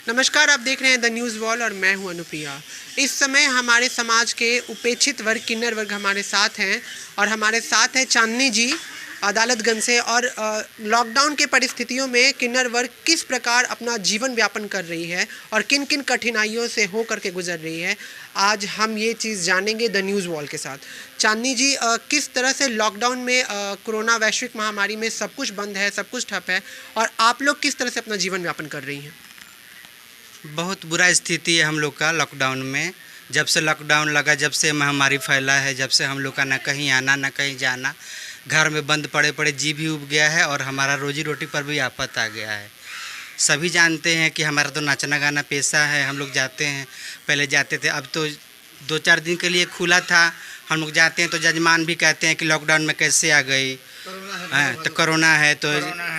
नमस्कार, आप देख रहे हैं द न्यूज़ वॉल और मैं हूं अनुप्रिया। इस समय हमारे समाज के उपेक्षित वर्ग, किन्नर वर्ग हमारे साथ हैं और हमारे साथ है चांदनी जी अदालतगंज से। और लॉकडाउन के परिस्थितियों में किन्नर वर्ग किस प्रकार अपना जीवन व्यापन कर रही है और किन किन कठिनाइयों से हो करके गुजर रही है, आज हम ये चीज़ जानेंगे द न्यूज़ वॉल के साथ। चांदनी जी, किस तरह से लॉकडाउन में कोरोना वैश्विक महामारी में सब कुछ बंद है, सब कुछ ठप है, और आप लोग किस तरह से अपना जीवन व्यापन कर रही हैं? बहुत बुरा स्थिति है हम लोग का लॉकडाउन में। जब से लॉकडाउन लगा, जब से महामारी फैला है, जब से हम लोग का ना कहीं आना ना कहीं जाना, घर में बंद पड़े पड़े जी भी उब गया है और हमारा रोजी रोटी पर भी आफत आ गया है। सभी जानते हैं कि हमारा तो नाचना गाना पेशा है, हम लोग जाते हैं, पहले जाते थे, अब तो 2-4 दिन के लिए खुला था। हम लोग जाते हैं तो जजमान भी कहते हैं कि लॉकडाउन में कैसे आ गई, तो कोरोना है तो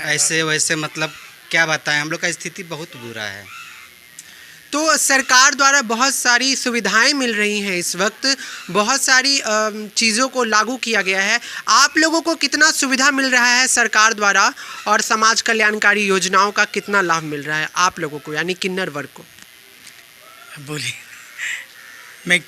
ऐसे वैसे, मतलब क्या बताएं, हम लोग का स्थिति बहुत बुरा है। तो सरकार द्वारा बहुत सारी सुविधाएं मिल रही हैं, इस वक्त बहुत सारी चीज़ों को लागू किया गया है। आप लोगों को कितना सुविधा मिल रहा है सरकार द्वारा और समाज कल्याणकारी योजनाओं का कितना लाभ मिल रहा है आप लोगों को, यानी किन्नर वर्ग को? बोलिए। मैं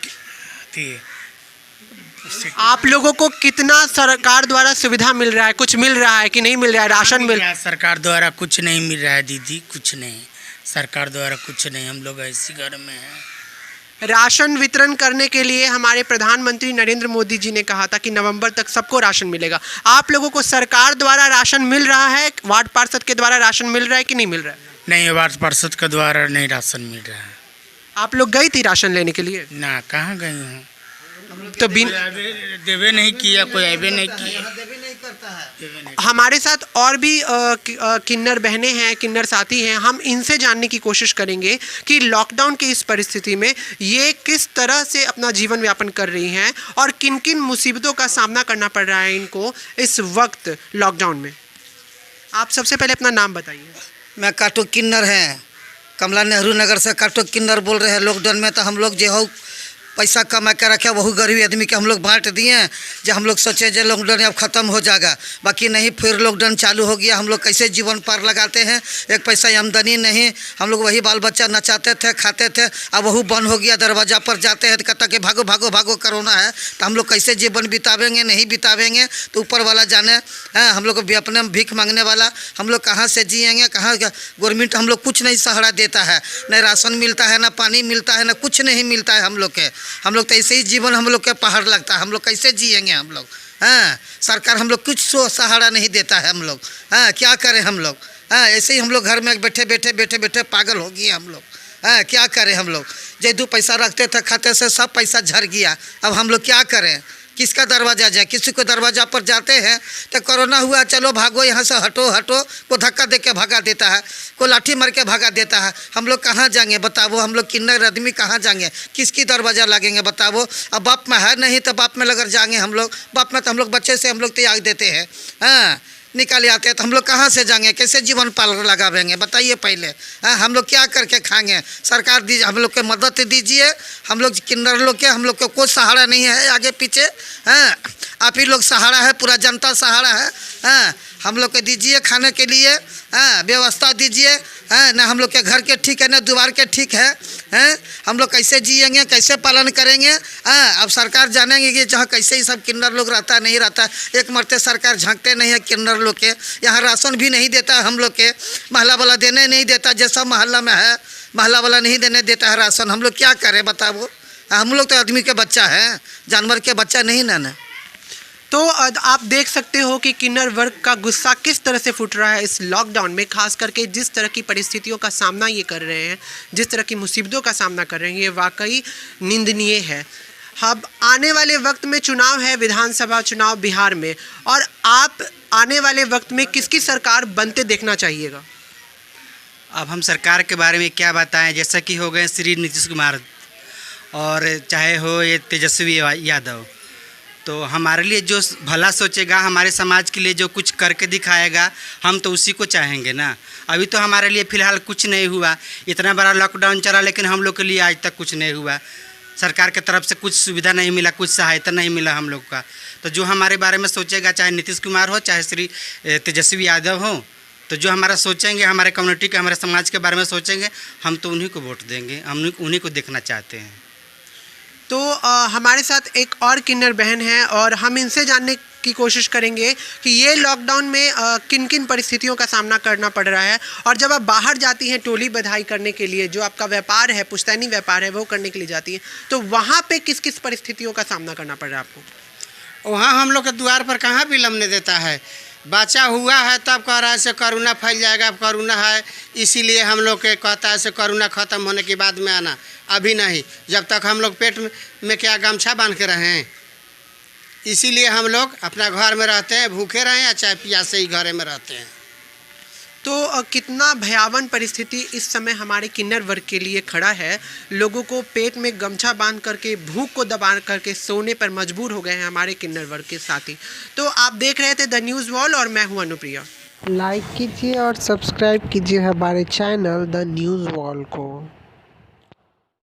आप लोगों को कितना सरकार द्वारा सुविधा मिल रहा है? कुछ मिल रहा है कि नहीं मिल रहा है? राशन मिल? सरकार द्वारा कुछ नहीं मिल रहा है दीदी, कुछ नहीं, सरकार द्वारा कुछ नहीं। हम लोग ऐसी घर में हैं। राशन वितरण करने के लिए हमारे प्रधानमंत्री नरेंद्र मोदी जी ने कहा था कि नवंबर तक सबको राशन मिलेगा। आप लोगों को सरकार द्वारा राशन मिल रहा है? वार्ड पार्षद के द्वारा राशन मिल रहा है कि नहीं मिल रहा है? नहीं, वार्ड पार्षद के द्वारा नहीं राशन मिल रहा है। आप लोग गई थी राशन लेने के लिए? ना, कहाँ गई हूँ, तो देवे नहीं किया, कोई ऐबे नहीं किया। हमारे साथ और भी किन्नर बहनें हैं, किन्नर साथी हैं। हम इनसे जानने की कोशिश करेंगे कि लॉकडाउन की इस परिस्थिति में ये किस तरह से अपना जीवन व्यापन कर रही हैं और किन किन मुसीबतों का सामना करना पड़ रहा है इनको इस वक्त लॉकडाउन में। आप सबसे पहले अपना नाम बताइए। मैं काटो किन्नर हैं, कमला नेहरू नगर से काटो किन्नर बोल रहे हैं। लॉकडाउन में तो हम लोग जो हो पैसा कमा के रखे, वही गरीब आदमी के हम लोग बांट दिए। जो हम लोग सोचे जो लॉकडाउन अब ख़त्म हो जाएगा, बाकी नहीं, फिर लॉकडाउन चालू हो गया। हम लोग कैसे जीवन पार लगाते हैं, एक पैसा आमदनी नहीं। हम लोग वही बाल बच्चा नचाते थे, खाते थे, अब वही बंद हो गया। दरवाज़ा पर जाते हैं तो कहता कि भागो भागो भागो, कोरोना है। तो हम लोग कैसे जीवन बितावेंगे, नहीं बितावेंगे तो ऊपर वाला जाने हैं। हम लोग को अपने भीख मांगने वाला, हम लोग कहाँ से जिएंगे, कहाँ? गवर्नमेंट हम लोग कुछ नहीं सहारा देता है, न राशन मिलता है, न पानी मिलता है, न कुछ नहीं मिलता है। हम लोग तो ऐसे ही जीवन हम लोग के पहाड़ लगता है। हम लोग कैसे जिएंगे हम लोग? हाँ, सरकार हम लोग कुछ सहारा नहीं देता है। हम लोग हाँ, क्या करें हम लोग? हाँ, ऐसे ही हम लोग घर में बैठे बैठे बैठे बैठे पागल हो गए हम लोग। हाँ, क्या करें हम लोग? जो 2 पैसा रखते थे खाते से, सब पैसा झड़ गया। अब हम लोग क्या करें? किसका दरवाज़ा जाए? किसी को दरवाज़ा पर जाते हैं तो कोरोना हुआ, चलो भागो यहाँ से, हटो हटो, को धक्का दे के भगा देता है, को लाठी मार के भगा देता है। हम लोग कहाँ जाएंगे बताओ? हम लोग किन्नर आदमी कहाँ जाएंगे? किसकी दरवाज़ा लगेंगे बताओ? अब बाप में है नहीं तो बाप में लगर जाएंगे हम लोग। बाप में तो हम लोग बच्चे से हम लोग त्याग देते हैं, हाँ, निकाले आते हैं। तो हम लोग कहाँ से जाएंगे? कैसे जीवन पाल लगावेंगे बताइए पहले? हाँ, हम लोग क्या करके खाएंगे? सरकार दीजिए, हम लोग के मदद दीजिए। हम लोग किन्नर लोग के, हम लोग को कोई सहारा नहीं है आगे पीछे। हाँ, आप ही लोग सहारा है, पूरा जनता सहारा है। हाँ, हम लोग को दीजिए खाने के लिए, हाँ, व्यवस्था दीजिए। हाँ, ना हम लोग के घर के ठीक है, ना द्वार के ठीक है। हैं, हम लोग कैसे जिएंगे, कैसे पालन करेंगे? हाँ, अब सरकार जानेंगे कि जहाँ कैसे ही सब किन्नर लोग रहता नहीं रहता। एक मरते सरकार झांकते नहीं है किन्नर लोग के। यहाँ राशन भी नहीं देता है हम लोग के, महल्ला वाला देने नहीं देता। जैसा मोहल्ला में है, महल्ला वाला नहीं देने देता है राशन। हम लोग क्या करें बताओ? हम लोग तो आदमी के बच्चा है, जानवर के बच्चा नहीं ना। तो आप देख सकते हो कि किन्नर वर्ग का गुस्सा किस तरह से फूट रहा है इस लॉकडाउन में, खास करके जिस तरह की परिस्थितियों का सामना ये कर रहे हैं, जिस तरह की मुसीबतों का सामना कर रहे हैं, ये वाकई निंदनीय है। अब आने वाले वक्त में चुनाव है, विधानसभा चुनाव बिहार में, और आप आने वाले वक्त में किसकी सरकार बनते देखना चाहिएगा? अब हम सरकार के बारे में क्या बताएं, जैसा कि हो गए श्री नीतीश कुमार और चाहे हो ये तेजस्वी यादव, तो हमारे लिए जो भला सोचेगा, हमारे समाज के लिए जो कुछ करके दिखाएगा, हम तो उसी को चाहेंगे ना। अभी तो हमारे लिए फ़िलहाल कुछ नहीं हुआ, इतना बड़ा लॉकडाउन चला, लेकिन हम लोग के लिए आज तक कुछ नहीं हुआ। सरकार की तरफ से कुछ सुविधा नहीं मिला, कुछ सहायता नहीं मिला हम लोग का। तो जो हमारे बारे में सोचेगा, चाहे नीतीश कुमार हो, चाहे श्री तेजस्वी यादव हो, तो तो जो हमारा सोचेंगे, हमारे कम्युनिटी के, हमारे समाज के बारे में सोचेंगे, हम तो उन्हीं को वोट देंगे, हम उन्हीं को देखना चाहते हैं। तो हमारे साथ एक और किन्नर बहन है और हम इनसे जानने की कोशिश करेंगे कि ये लॉकडाउन में किन किन परिस्थितियों का सामना करना पड़ रहा है, और जब आप बाहर जाती हैं टोली बधाई करने के लिए, जो आपका व्यापार है, पुश्तैनी व्यापार है, वो करने के लिए जाती हैं, तो वहाँ पे किस किस परिस्थितियों का सामना करना पड़ रहा है आपको? वहाँ हम लोग के द्वार पर कहाँ भी लमने देता है। बचा हुआ है तब कह रहा है से कोरोना फैल जाएगा, अब कोरोना है इसीलिए हम लोग के कहता है से कोरोना ख़त्म होने के बाद में आना, अभी नहीं, जब तक हम लोग पेट में क्या गमछा बांध के रहें, इसीलिए हम लोग अपना घर में रहते हैं, भूखे रहें या चाहे प्यासे ही घर में रहते हैं। तो कितना भयावन परिस्थिति इस समय हमारे किन्नर वर्ग के लिए खड़ा है। लोगों को पेट में गमछा बांध करके, भूख को दबा करके सोने पर मजबूर हो गए हैं हमारे किन्नर वर्ग के साथी। तो आप देख रहे थे द न्यूज़ वॉल और मैं हूं अनुप्रिया। लाइक कीजिए और सब्सक्राइब कीजिए हमारे चैनल द न्यूज़ वॉल को।